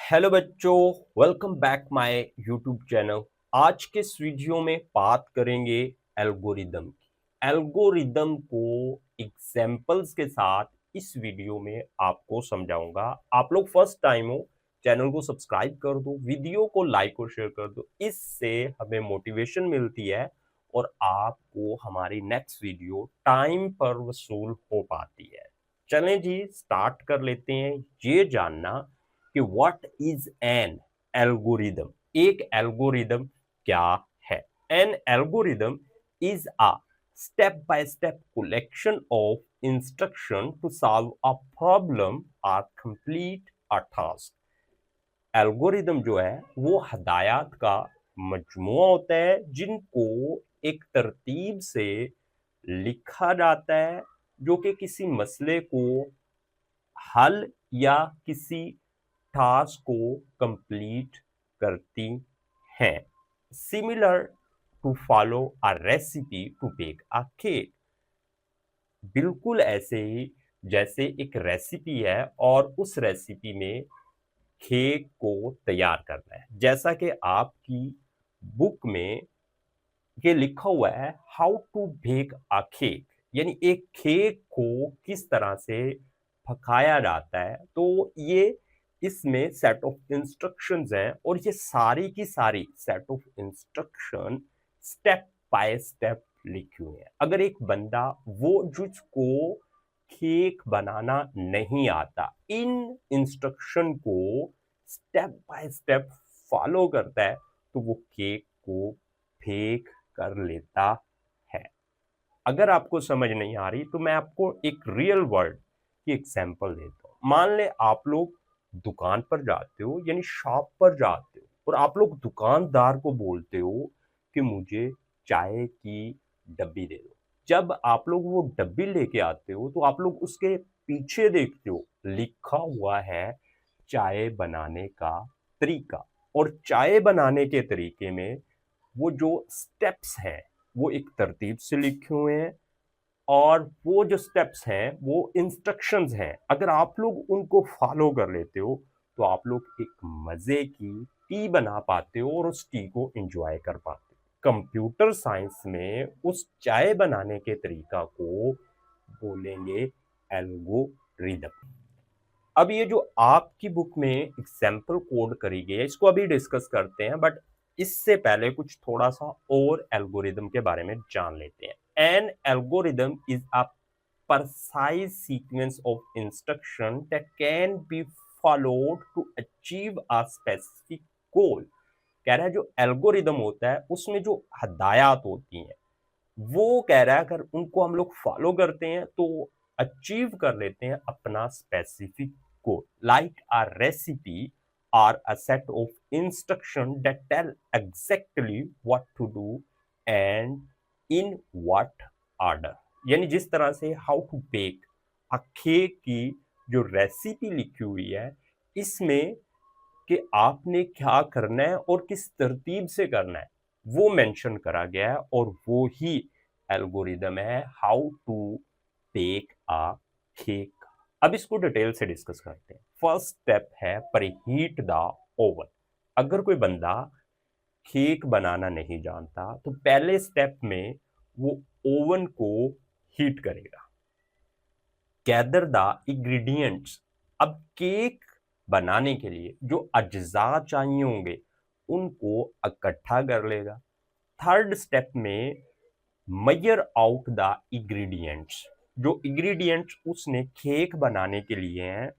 Hello बच्चों, welcome back my YouTube channel. आज के इस वीडियो में बात करेंगे एल्गोरिदम की। एल्गोरिदम को एग्जाम्पल्स के साथ इस वीडियो में आपको समझाऊंगा। आप लोग फर्स्ट टाइम हो, चैनल को सब्सक्राइब कर दो, वीडियो को लाइक और शेयर कर दो। इससे हमें मोटिवेशन मिलती है और आपको हमारी नेक्स्ट वीडियो टाइम पर वसूल हो पाती है। चलें जी, स्टार्ट कर लेते हैं। ये जानना कि व्हाट इज एन एल्गोरिदम। एक एल्गोरिदम क्या है? An algorithm is a step by step collection of instruction to solve a problem और कंप्लीट अ टास्क। एल्गोरिदम जो है वो हदायत का मजमुआ होता है जिनको एक तरतीब से लिखा जाता है, जो कि किसी मसले को हल या किसी टास्क को कंप्लीट करती हैं। Similar to follow a recipe to bake a cake. बिल्कुल ऐसे ही जैसे एक रेसिपी है और उस रेसिपी में केक को तैयार करना है। जैसा कि आपकी बुक में ये लिखा हुआ है, how to bake a cake, यानी एक केक को किस तरह से पकाया जाता है। तो ये इसमें सेट ऑफ इंस्ट्रक्शंस हैं और ये सारी की सारी set of instruction step by step लिखी हुई है। अगर एक बंदा वो जिसको केक बनाना नहीं आता, इन इंस्ट्रक्शन को स्टेप बाय स्टेप फॉलो करता है, तो वो केक को फेक कर लेता है। अगर आपको समझ नहीं आ रही तो मैं आपको एक रियल वर्ल्ड की एग्जांपल देता हूँ। मान ले आप लोग दुकान पर जाते हो, यानी शॉप पर जाते हो, और आप लोग दुकानदार को बोलते हो कि मुझे चाय की डब्बी दे दो। जब आप लोग वो डब्बी लेके आते हो तो आप लोग उसके पीछे देखते हो, लिखा हुआ है चाय बनाने का तरीका। और चाय बनाने के तरीके में वो जो स्टेप्स हैं वो एक तरतीब से लिखे हुए हैं, और वो जो स्टेप्स हैं वो इंस्ट्रक्शंस हैं। अगर आप लोग उनको फॉलो कर लेते हो तो आप लोग एक मजे की टी बना पाते हो और उस टी को एंजॉय कर पाते हो। कंप्यूटर साइंस में उस चाय बनाने के तरीका को बोलेंगे एल्गोरिदम। अब ये जो आपकी बुक में एग्जाम्पल कोड करी गई है, इसको अभी डिस्कस करते हैं, बट इससे पहले कुछ थोड़ा सा और एल्गोरिदम के बारे में जान लेते हैं। N algorithm is a precise sequence of instruction that can be followed to achieve a specific goal। कह रहा है जो एल्गोरिदम होता है उसमें जो हदायत होती हैं, वो कह रहा है अगर उनको हम लोग फॉलो करते हैं तो अचीव कर लेते हैं अपना specific goal. Like a recipe or a set of instruction that tell exactly what to do and in what order. यानी जिस तरह से how to bake a cake की जो रेसिपी लिखी हुई है, इसमें कि आपने क्या करना है और किस तरतीब से करना है वो मेंशन करा गया है, और वो ही एल्गोरिदम है how to bake a cake. अब इसको डिटेल से डिस्कस करते हैं। फर्स्ट स्टेप है प्रीहीट द ओवन। अगर कोई बंदा केक बनाना नहीं जानता तो पहले स्टेप में वो ओवन को हीट करेगा। Gather the ingredients. अब केक बनाने के लिए जो अज्जा चाहिए होंगे उनको इकट्ठा कर लेगा। थर्ड स्टेप में मेजर आउट द इंग्रेडिएंट्स। जो इंग्रेडिएंट्स उसने केक बनाने के लिए हैं,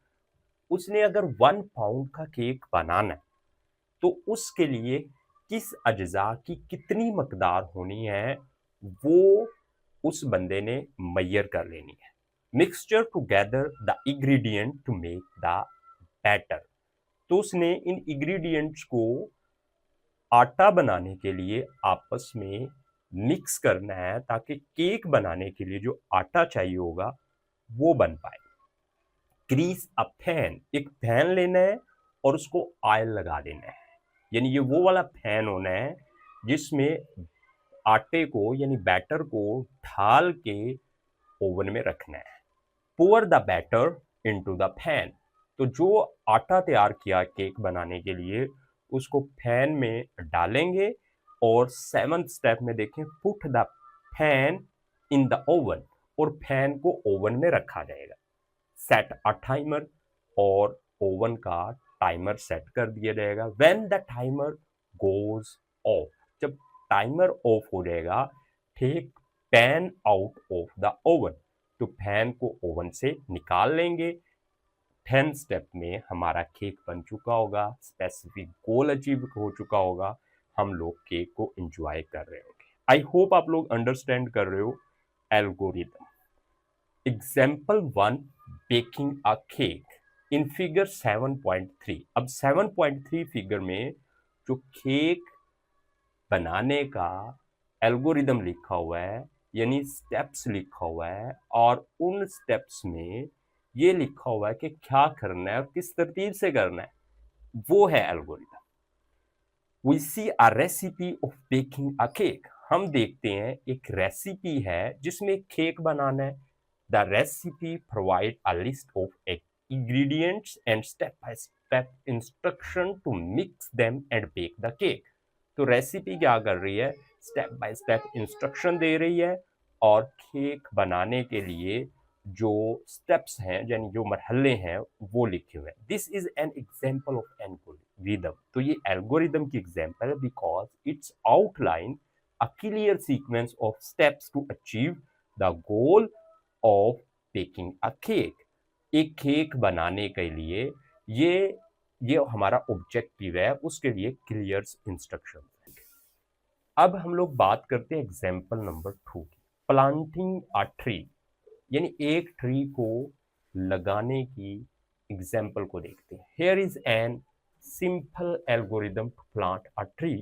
उसने अगर 1 पाउंड का केक बनाना है तो उसके लिए किस अज्जा की कितनी मकदार होनी है वो उस बंदे ने मैयर कर लेनी है। Mixture to gather the ingredient to make the batter. तो उसने इन इंग्रेडिएंट्स को आटा बनाने के लिए आपस में मिक्स करना है ताकि केक बनाने के लिए जो आटा चाहिए होगा वो बन पाए। ग्रीस अ पैन। एक पैन लेना है और उसको ऑयल लगा देना है, यानी ये वो वाला पैन होना है जिसमें आटे को यानी बैटर को ढाल के ओवन में रखना है। pour the batter into the pan। तो जो आटा तैयार किया केक बनाने के लिए उसको पैन में डालेंगे और 7th स्टेप में देखें put the pan in the oven, और पैन को ओवन में रखा जाएगा। सेट अ टाइमर, और ओवन का टाइमर सेट कर दिया जाएगा। When the timer goes off, जब टाइमर ऑफ हो जाएगा, take pan out of the oven, तो पैन को ओवन से निकाल लेंगे। 10 स्टेप में हमारा केक बन चुका होगा, स्पेसिफिक गोल अचीव हो चुका होगा, हम लोग केक को एंजॉय कर रहे होंगे। आई होप आप लोग अंडरस्टैंड कर रहे हो algorithm. Example 1, baking a cake in figure 7.3। अब 7.3 फिगर में जो केक बनाने का एल्गोरिदम लिखा हुआ है, यानी स्टेप्स लिखा हुआ है, और उन स्टेप्स में ये लिखा हुआ है कि क्या करना है और किस तरतीब से करना है, वो है algorithm. We see a recipe of baking a cake, हम देखते हैं एक रेसिपी है जिसमें केक बनाना है। The recipe provide a list of ingredients and step by step instruction to mix them and bake the cake। तो रेसिपी क्या कर रही है, स्टेप बाय स्टेप इंस्ट्रक्शन दे रही है, और केक बनाने के लिए जो स्टेप्स हैं यानी जो मरहले हैं वो लिखे हुए हैं। This is an example of algorithm. तो ये एल्गोरिदम की एग्जाम्पल है because it's outline a clear sequence of steps to achieve the goal of baking a cake. एक केक बनाने के लिए ये हमारा ऑब्जेक्टिव है, उसके लिए क्लियर इंस्ट्रक्शन है। अब हम लोग बात करते हैं एग्जाम्पल नंबर 2 की, प्लांटिंग अ ट्री, यानी एक ट्री को लगाने की एग्जाम्पल को देखते हैं। Here is an simple algorithm to plant a tree.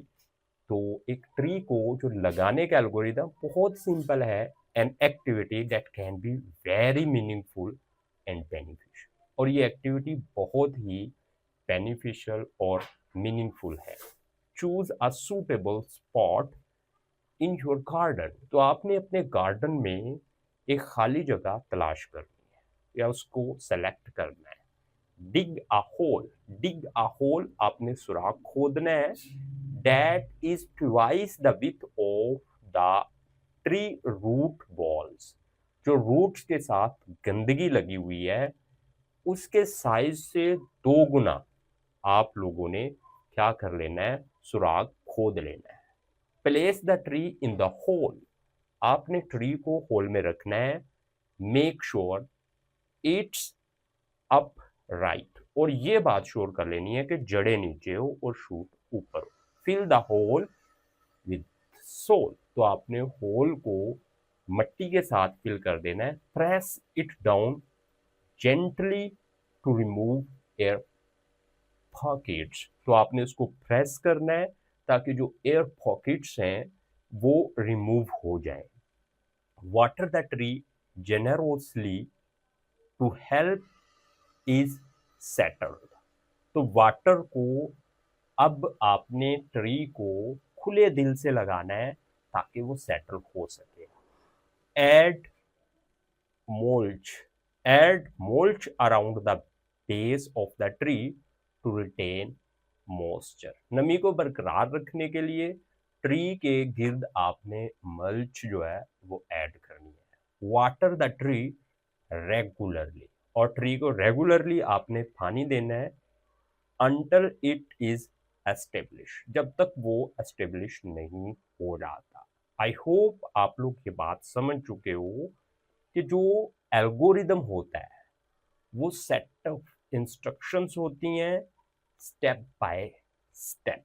तो एक ट्री को जो लगाने का एल्गोरिदम बहुत सिंपल है, an activity that can be very meaningful and beneficial, और ये एक्टिविटी बहुत ही बेनिफिशियल और मीनिंगफुल है। Choose a suitable spot in your garden, तो आपने अपने गार्डन में एक खाली जगह तलाश करनी है या उसको सेलेक्ट करना है। डिग a whole, dig a whole, आपने सुराख खोदना है। That is twice the width of the tree root balls, जो रूट्स के साथ गंदगी लगी हुई है उसके साइज से 2 गुना आप लोगों ने क्या कर लेना है, सुराख खोद लेना है। Place the tree in the hole, आपने ट्री को होल में रखना है। Make sure it's upright, और ये बात श्योर कर लेनी है कि जड़ें नीचे हो और शूट ऊपर हो। Fill the hole with soil, तो आपने होल को मट्टी के साथ फिल कर देना है। Press it down gently to remove air pockets, तो आपने उसको प्रेस करना है ताकि जो एयर पॉकेट्स हैं वो रिमूव हो जाए। Water the tree generously to help is settled, तो वाटर को अब आपने ट्री को खुले दिल से लगाना है ताकि वो सेटल हो सके। Add mulch, add mulch around the base of the tree to retain moisture, नमी को बरकरार रखने के लिए ट्री के गिर्द आपने मल्च जो है वो ऐड करनी है। वाटर द ट्री रेगुलरली, और ट्री को रेगुलरली आपने पानी देना है। अंटिल इट इज एस्टेब्लिश, जब तक वो एस्टेब्लिश नहीं हो जाता। आई होप आप लोग ये बात समझ चुके हो कि जो एल्गोरिदम होता है वो सेट ऑफ इंस्ट्रक्शंस होती हैं स्टेप बाय स्टेप।